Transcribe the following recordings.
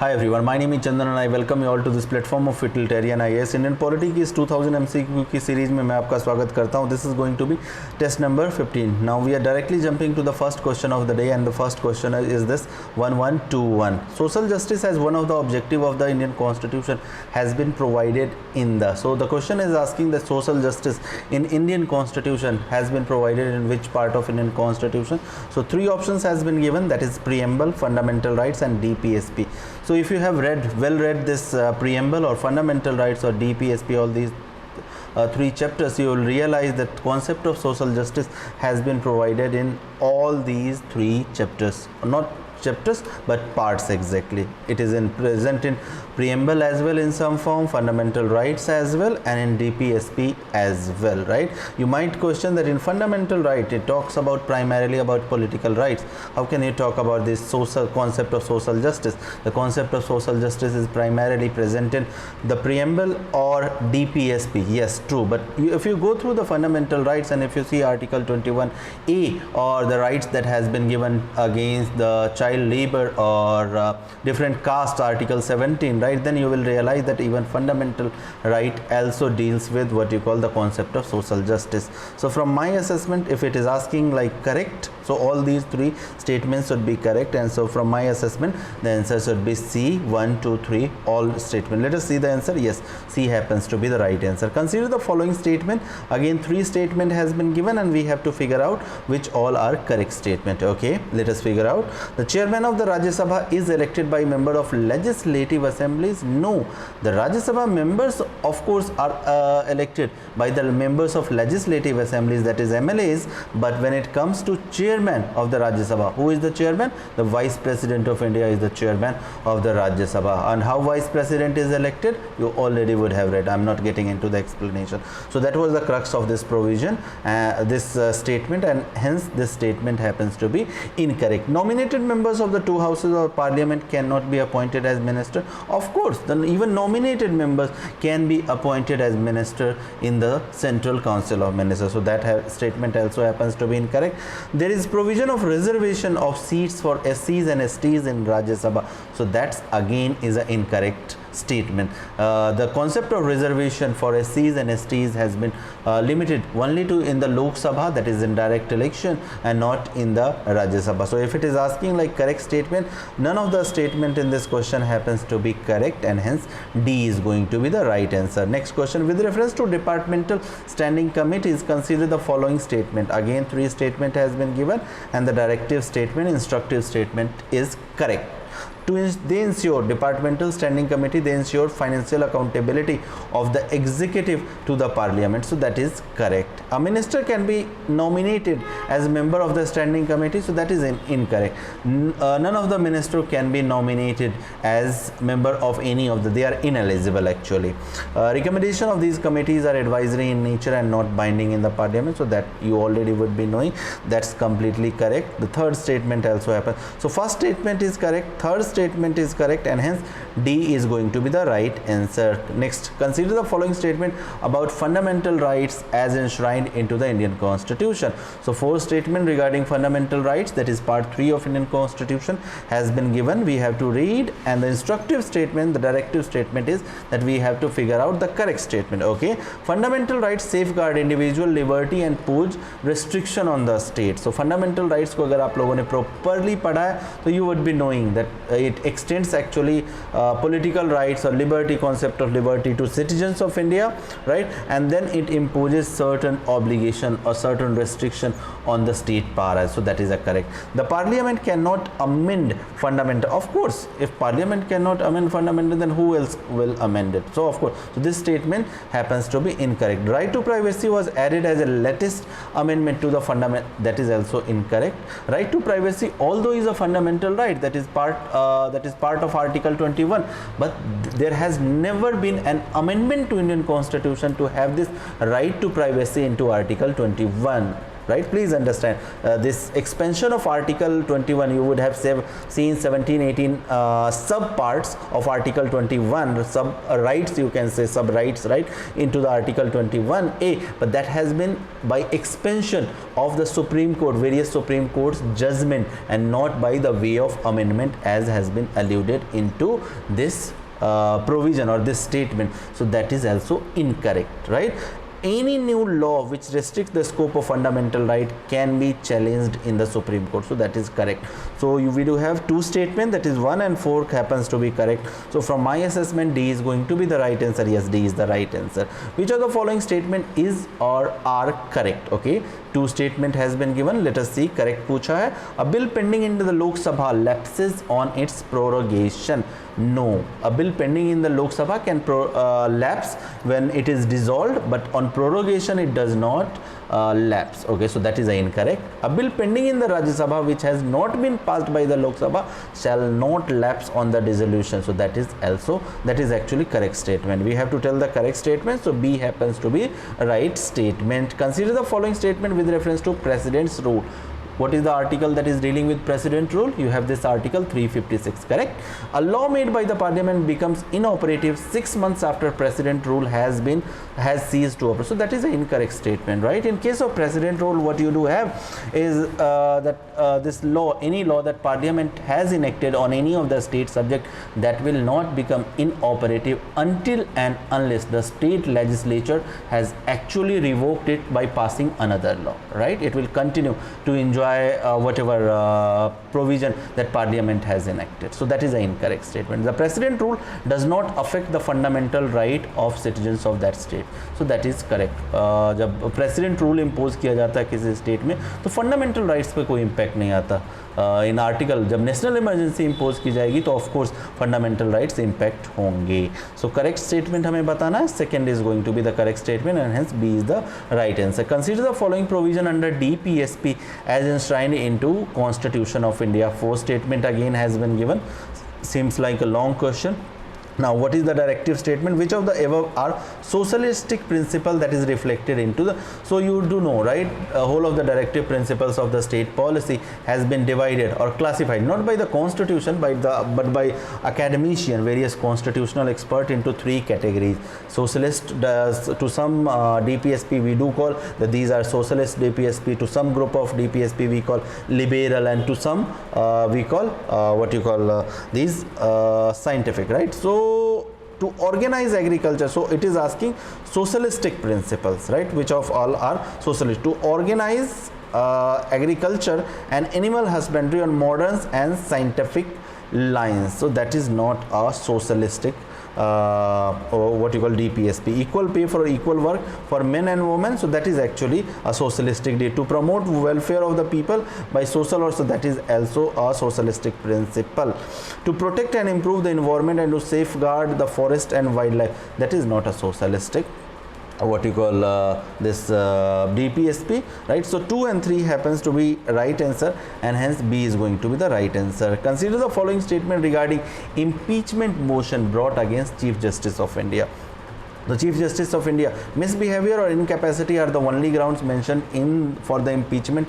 Hi everyone, my name is Chandan and I welcome you all to this platform of Utilitarian IAS. Indian polity की इस 2000 MCQ की series में मैं आपका स्वागत करता हूं. This is going to be test number 15. Now we are directly jumping to the first question of the day, and the first question is this 1121. Social justice as one of the objective of the Indian Constitution has been provided in the. So the question is asking that social justice in Indian Constitution has been provided in which part of Indian Constitution. So three options has been given, that is preamble, fundamental rights and DPSP. So if you have read this preamble or fundamental rights or DPSP, all these three chapters, you will realize that concept of social justice has been provided in all these three chapters, not chapters but parts exactly. It is present in preamble as well in some form, fundamental rights as well, and in DPSP as well, right? You might question that in fundamental right it talks about primarily about political rights. How can you talk about this social concept of social justice? The concept of social justice is primarily present in the preamble or DPSP. Yes, true, but if you go through the fundamental rights and if you see Article 21A or the rights that has been given against the child labor or different caste, Article 17, right, then you will realize that even fundamental right also deals with what you call the concept of social justice. So from my assessment, if it is asking like correct, so all these three statements should be correct, and so from my assessment the answer should be C, 1, 2, 3, all statement. Let us see the answer. Yes, C happens to be the right answer. Consider the following statement. Again, three statement has been given and we have to figure out which all are correct statement. Okay, let us figure out. The chairman of the Rajya Sabha is elected by member of legislative assemblies. No, the Rajya Sabha members of course are elected by the members of legislative assemblies, that is MLAs, but when it comes to chairman of the Rajya Sabha, who is the chairman? The Vice President of India is the chairman of the Rajya Sabha. And how Vice President is elected, you already would have read. I am not getting into the explanation. So that was the crux of this provision, this statement, and hence this statement happens to be incorrect. Nominated members of the two houses of parliament cannot be appointed as minister. Of course, then even nominated members can be appointed as minister in the Central Council of Ministers. So that statement also happens to be incorrect. There is provision of reservation of seats for SCs and STs in Rajya Sabha. So that's again is an incorrect statement. The concept of reservation for SCs and STs has been limited only to in the Lok Sabha, that is in direct election, and not in the Rajya Sabha. So if it is asking like correct statement, none of the statement in this question happens to be correct, and hence D is going to be the right answer. Next question, with reference to departmental standing committees, consider the following statement. Again, three statement has been given and the directive statement, instructive statement is correct. They ensure departmental standing committee, they ensure financial accountability of the executive to the parliament. So that is correct. A minister can be nominated as a member of the standing committee. So that is incorrect. None of the minister can be nominated as member of any of the, they are ineligible actually. Recommendation of these committees are advisory in nature and not binding in the parliament. So that you already would be knowing. That's completely correct. The third statement also happens. So first statement is correct, third statement is correct, and hence D is going to be the right answer. Next, consider the following statement about fundamental rights as enshrined into the Indian Constitution. So fourth statement regarding fundamental rights, that is part 3 of Indian Constitution, has been given. We have to read, and the instructive statement, the directive statement is that we have to figure out the correct statement. Okay, fundamental rights safeguard individual liberty and pose restriction on the state. So fundamental rights को अगर आप लोगों ने properly पढ़ा है तो you would be knowing that it extends actually political rights or liberty, concept of liberty, to citizens of India, right? And then it imposes certain obligation or certain restriction on the state power. So that is a correct. The parliament cannot amend fundamental. Of course, if parliament cannot amend fundamental, then who else will amend it? So of course, so this statement happens to be incorrect. Right to privacy was added as a latest amendment to the fundament. That is also incorrect. Right to privacy, although is a fundamental right, that is part of Article 21, but there has never been an amendment to Indian Constitution to have this right to privacy into Article 21. right? Please understand this expansion of Article 21, you would have seen 17, 18 sub-parts of Article 21, sub-rights, you can say sub-rights, right, into the Article 21A, but that has been by expansion of the Supreme Court, various Supreme Court's judgment, and not by the way of amendment as has been alluded into this provision or this statement. So that is also incorrect, right? Any new law which restricts the scope of fundamental right can be challenged in the Supreme Court. So that is correct. So we do have two statements, that is 1 and 4 happens to be correct. So from my assessment, D is going to be the right answer. Yes, D is the right answer. Which of the following statement is or are correct? Okay, two statement has been given. Let us see. Correct पूछा है. A bill pending in the Lok Sabha lapses on its prorogation. No, a bill pending in the Lok Sabha can lapse when it is dissolved, but on prorogation it does not lapse. Okay, so that is incorrect. A bill pending in the Rajya Sabha which has not been passed by the Lok Sabha shall not lapse on the dissolution. So that is actually correct statement. We have to tell the correct statement. So B happens to be right statement. Consider the following statement with reference to President's rule. What is the article that is dealing with President rule? You have this article 356, correct? A law made by the parliament becomes inoperative 6 months after President rule has ceased to operate. So that is an incorrect statement, right? In case of President rule, what you do have is that this law, any law that parliament has enacted on any of the state subject, that will not become inoperative until and unless the state legislature has actually revoked it by passing another law, right? It will continue to enjoy whatever provision that parliament has enacted. So that is an incorrect statement. The President rule does not affect the fundamental right of citizens of that state. So that is correct. जब President rule impose किया जाता है किसी state में, तो fundamental rights पे कोई impact नहीं आता. इन आर्टिकल जब नेशनल इमरजेंसी इम्पोज की जाएगी तो of course fundamental rights impact होंगे. सो करेक्ट स्टेटमेंट हमें बताना है. Second is going to be the correct statement and hence B is the right answer. Consider the following provision under DPSP as enshrined into Constitution of India. Four statement again has been given. Seems like a long question. Now what is the directive statement? Which of the above are socialistic principle that is reflected into the, so you do know, right, whole of the directive principles of the state policy has been divided or classified not by the constitution but by academician, various constitutional expert, into three categories. Socialist does, to some DPSP we do call that these are socialist DPSP, to some group of DPSP we call liberal, and to some we call what you call these scientific, right? So to organize agriculture, so it is asking socialistic principles, right, which of all are socialist. To organize agriculture and animal husbandry on modern and scientific lines, so that is not a socialistic or what you call DPSP. Equal pay for equal work for men and women, so that is actually a socialistic deed. To promote welfare of the people by social, also that is also a socialistic principle. To protect and improve the environment and to safeguard the forest and wildlife, that is not a socialistic what you call this DPSP, right? So 2 and 3 happens to be right answer, and hence B is going to be the right answer. Consider the following statement regarding impeachment motion brought against Chief Justice of India. The Chief Justice of India, misbehavior or incapacity are the only grounds mentioned for the impeachment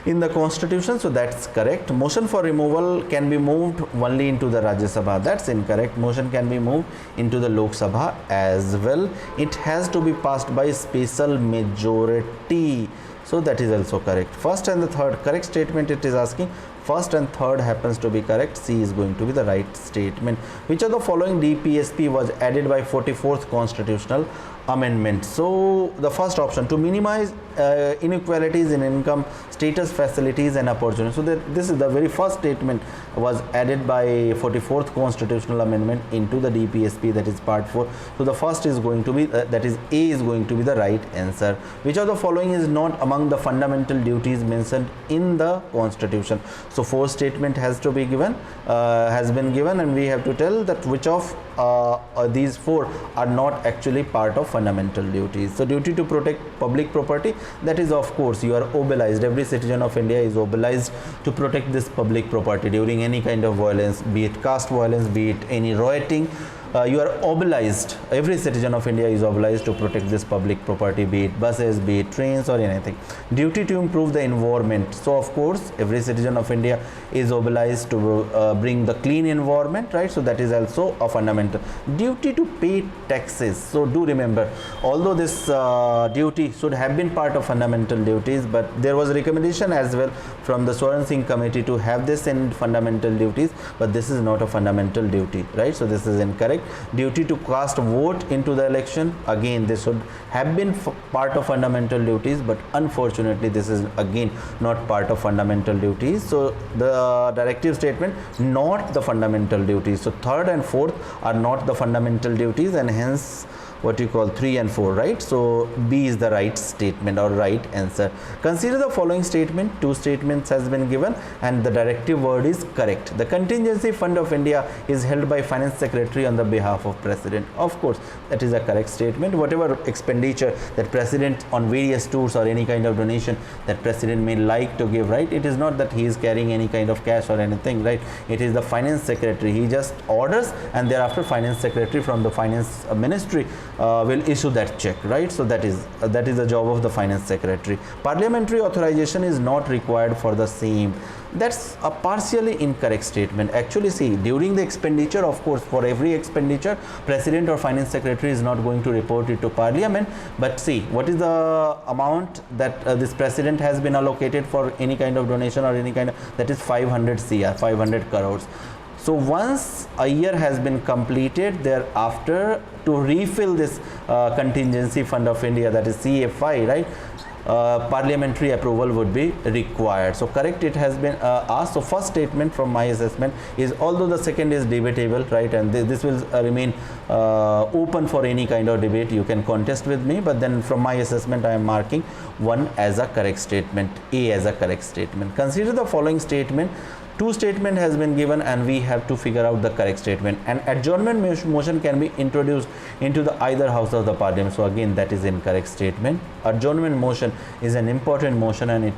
in the Constitution, so that's correct. Motion for removal can be moved only into the Rajya Sabha, that's incorrect. Motion can be moved into the Lok Sabha as well. It has to be passed by special majority, so that is also correct. First and the third correct statement it is asking. First and third happens to be correct. C is going to be the right statement. Which of the following DPSP was added by 44th constitutional amendment? So the first option, to minimize inequalities in income, status, facilities and opportunities. So this is the very first statement was added by 44th constitutional amendment into the DPSP, that is part 4. So the first is going to be that is A is going to be the right answer. Which of the following is not among the fundamental duties mentioned in the Constitution? So 4 statement has to be given, has been given, and we have to tell that which of these 4 are not actually part of fundamental duties. So duty to protect public property, that is of course you are obliged, every citizen of India is obliged to protect this public property during any kind of violence, be it caste violence, be it any rioting, you are obliged, every citizen of India is obliged to protect this public property, be it buses, be it trains or anything. Duty to improve the environment. So of course every citizen of India is obliged to bring the clean environment, right? So that is also a fundamental. Duty to pay taxes. So do remember, although this duty should have been part of fundamental duties, but there was a recommendation as well from the Swaran Singh committee to have this in fundamental duties, but this is not a fundamental duty, right? So this is incorrect. Duty to cast vote into the election, again this should have been part of fundamental duties, but unfortunately this is again not part of fundamental duties. So the directive statement, not the fundamental duties. So third and fourth are not the fundamental duties, and hence what you call 3 and 4, right? So B is the right statement or right answer. Consider the following statement. Two statements has been given and the directive word is correct. The contingency fund of India is held by finance secretary on the behalf of president. Of course that is a correct statement. Whatever expenditure that president on various tours or any kind of donation that president may like to give, right, it is not that he is carrying any kind of cash or anything, right? It is the finance secretary. He just orders and thereafter finance secretary from the finance ministry will issue that check, right? So that is the job of the finance secretary. Parliamentary authorization is not required for the same. That's a partially incorrect statement. Actually, see, during the expenditure, of course, for every expenditure, president or finance secretary is not going to report it to parliament. But see, what is the amount that this president has been allocated for any kind of donation or any kind of, that is 500 CR, 500 crores. So once a year has been completed, thereafter to refill this contingency fund of India, that is CFI, right, parliamentary approval would be required. So correct, it has been asked. So first statement from my assessment is, although the second is debatable, right, and this will remain open for any kind of debate, you can contest with me, but then from my assessment I am marking 1 as a correct statement, A as a correct statement. Consider the following statement. Two statement has been given and we have to figure out the correct statement. An adjournment motion can be introduced into the either house of the parliament. So again that is incorrect statement. Adjournment motion is an important motion and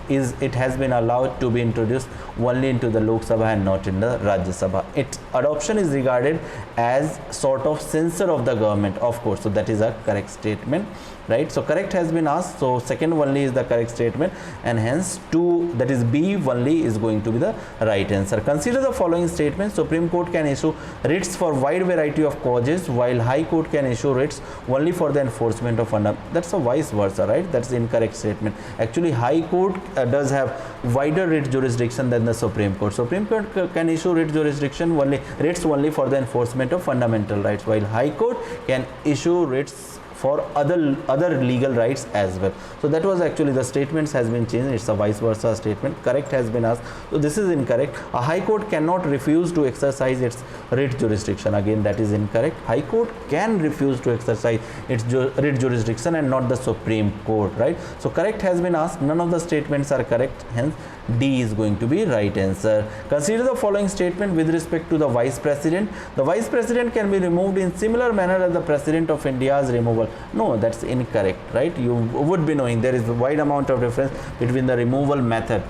it has been allowed to be introduced only into the Lok Sabha and not in the Rajya Sabha. Its adoption is regarded as sort of censure of the government, of course. So that is a correct statement, right? So correct has been asked. So second only is the correct statement and hence 2, that is B only, is going to be the right answer. Consider the following statement. Supreme Court can issue writs for wide variety of causes while High Court can issue writs only for the enforcement of fundamental. That's a vice versa, right? That's the incorrect statement. Actually High Court does have wider writ jurisdiction than the Supreme Court. Supreme Court can issue writ jurisdiction only, writs only for the enforcement of fundamental rights, while High Court can issue writs for other legal rights as well. So that was actually the statements has been changed. It's a vice versa statement. Correct has been asked. So this is incorrect. A High Court cannot refuse to exercise its writ jurisdiction. Again that is incorrect. High Court can refuse to exercise its writ jurisdiction and not the Supreme Court, right? So correct has been asked. None of the statements are correct, hence D is going to be right answer. Consider the following statement with respect to the vice president. The vice president can be removed in similar manner as the president of India's removal. No, that's incorrect, right? You would be knowing there is a wide amount of difference between the removal method,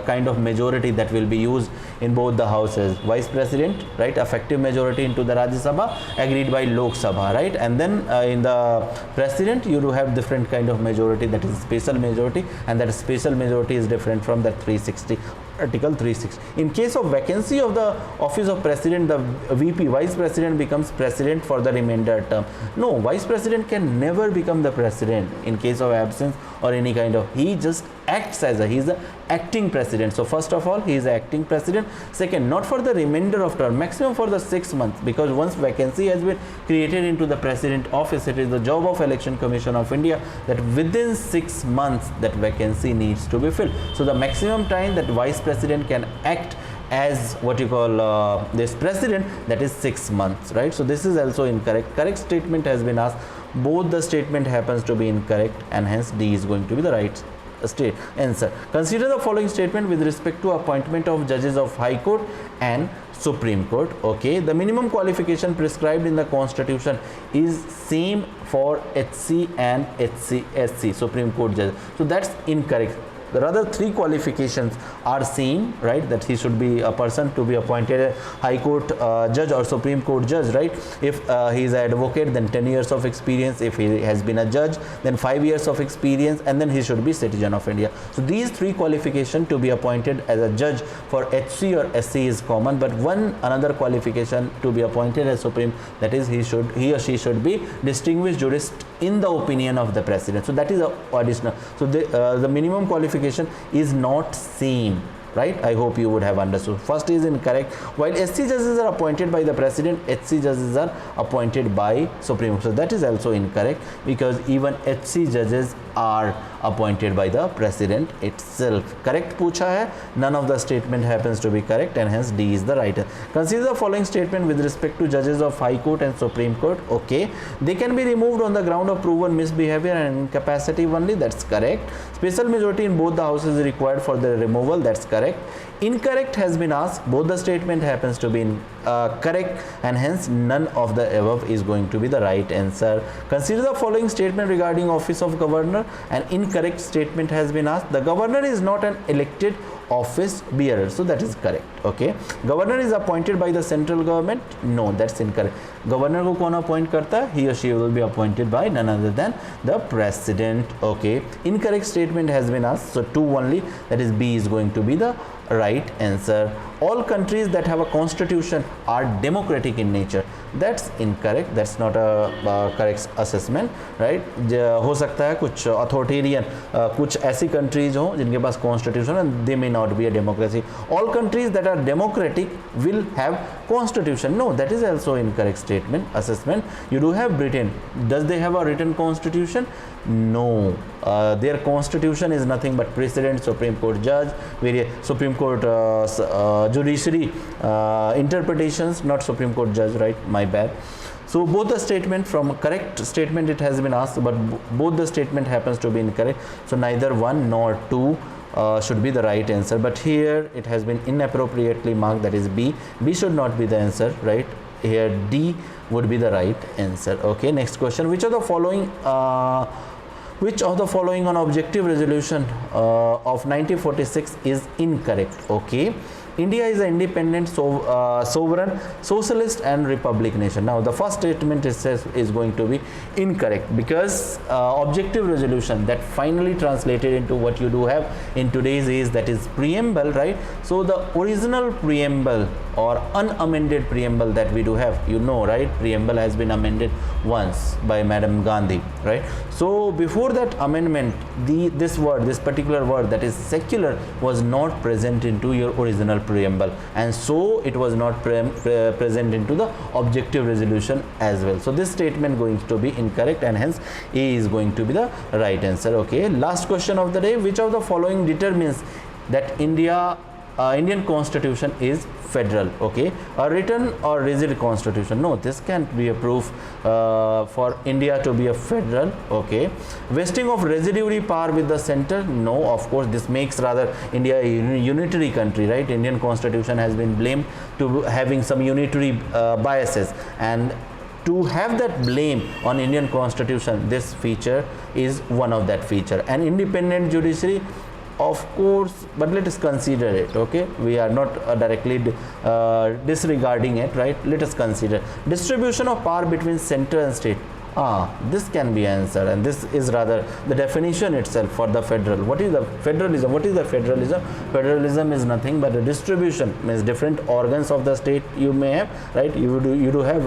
kind of majority that will be used in both the houses. Vice president, right, effective majority into the Rajya Sabha agreed by Lok Sabha, right? And then in the president you do have different kind of majority, that is special majority, and that special majority is different from that 360. Article 360. In case of vacancy of the office of president, the VP, vice president, becomes president for the remainder term. No, vice president can never become the president in case of absence or any kind of, he just acts as he is the acting president. So first of all, he is the acting president. Second, not for the remainder of term, maximum for the 6 months, because once vacancy has been created into the president office, it is the job of Election Commission of India that within 6 months that vacancy needs to be filled. So the maximum time that vice president can act as what you call this president, that is 6 months, right? So this is also incorrect. Correct statement has been asked. Both the statement happens to be incorrect and hence D is going to be the right state answer. Consider the following statement with respect to appointment of judges of High Court and Supreme Court. Okay, the minimum qualification prescribed in the Constitution is same for HC and SC, Supreme Court judges. So that's incorrect. rather 3 qualifications are seen, right? That he should be a person to be appointed a High Court judge or Supreme Court judge, right? If he is an advocate, then 10 years of experience. If he has been a judge, then 5 years of experience, and then he should be citizen of India. So these 3 qualifications to be appointed as a judge for HC or SC is common, but another qualification to be appointed as Supreme, that is he or she should be distinguished jurist in the opinion of the president. So that is additional. So the minimum qualification is not same, right? I hope you would have understood. First is incorrect. While SC judges are appointed by the president, HC judges are appointed by Supreme. So that is also incorrect, because even HC judges are appointed by the president itself. Correct पूछा है, none of the statement happens to be correct, and hence D is the right. Consider the following statement with respect to judges of High Court and Supreme Court. Okay, they can be removed on the ground of proven misbehavior and incapacity only. That's correct. Special majority in both the houses is required for their removal. That's correct. Incorrect has been asked. Both the statement happens to be correct, and hence none of the above is going to be the right answer. Consider the following statement regarding office of governor. An incorrect statement has been asked. The governor is not an elected office bearer. So that is correct. Okay, governor is appointed by the central government. No, that's incorrect. Governor को कौन appoint करता है? He or she will be appointed by none other than the president. Okay, incorrect statement has been asked. So 2 only, that is B is going to be the right answer. All countries that have a constitution are democratic in nature. That's incorrect. That's not a correct assessment, right? हो सकता है कुछ authoritarian कुछ ऐसी countries हों जिनके पास constitution and they may not be a democracy. All countries that are democratic will have constitution. No, that is also incorrect statement assessment. You do have Britain. Does they have a written constitution? No, their constitution is nothing but precedent, Supreme Court judge, Supreme Court judiciary interpretations, not Supreme Court judge, right? My bad. So both the statement, from correct statement it has been asked, but both the statement happens to be incorrect. So neither 1 nor 2 should be the right answer, but here it has been inappropriately marked, that is B. B should not be the answer, right? Here D would be the right answer. Okay, next question. Which of the following on objective resolution of 1946 is incorrect? Okay, India is an independent, sovereign, socialist and republic nation. Now the first statement is going to be incorrect, because objective resolution that finally translated into what you do have in today's is, that is preamble, right? So the original preamble or unamended preamble that we do have, you know, right? Preamble has been amended once by Madam Gandhi, right? So before that amendment, this particular word, that is secular, was not present into your original preamble, and so it was not present into the objective resolution as well. So this statement going to be incorrect, and hence A is going to be the right answer. Okay, last question of the day. Which of the following determines that Indian constitution is federal? Okay, a written or rigid constitution? No, this can't be a proof for India to be a federal. Okay, vesting of residuary power with the center? No, of course, this makes rather India a unitary country, right? Indian constitution has been blamed to having some unitary biases, and to have that blame on Indian constitution, this feature is one of that feature. An independent judiciary, of course, but let us consider it. Okay, we are not directly disregarding it, right? Let us consider distribution of power between center and state. This can be answered, and this is rather the definition itself for the federal. What is the federalism? What is the federalism? Federalism is nothing but a distribution, means different organs of the state you may have, right? You do have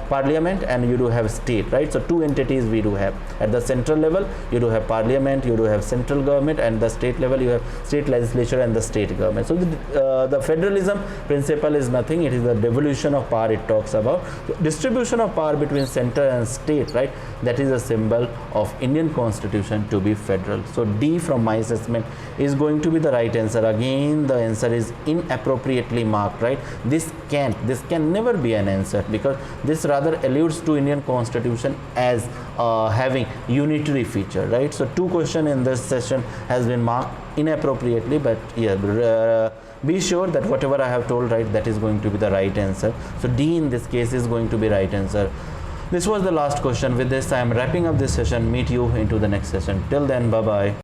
parliament and you do have state, right? So 2 entities we do have. At the central level you do have parliament, you do have central government, and the state level you have state legislature and the state government. So the federalism principle is nothing, it is the devolution of power it talks about. So distribution of power between center and state, right? That is a symbol of Indian constitution to be federal. So D from my assessment is going to be the right answer. Again, the answer is inappropriately marked, right? This can never be an answer, because this rather alludes to Indian constitution as having unitary feature, right? So 2 questions in this session has been marked inappropriately, but yeah, be sure that whatever I have told, right, that is going to be the right answer. So D in this case is going to be right answer. This was the last question. With this, I am wrapping up this session. Meet you into the next session. Till then, bye bye.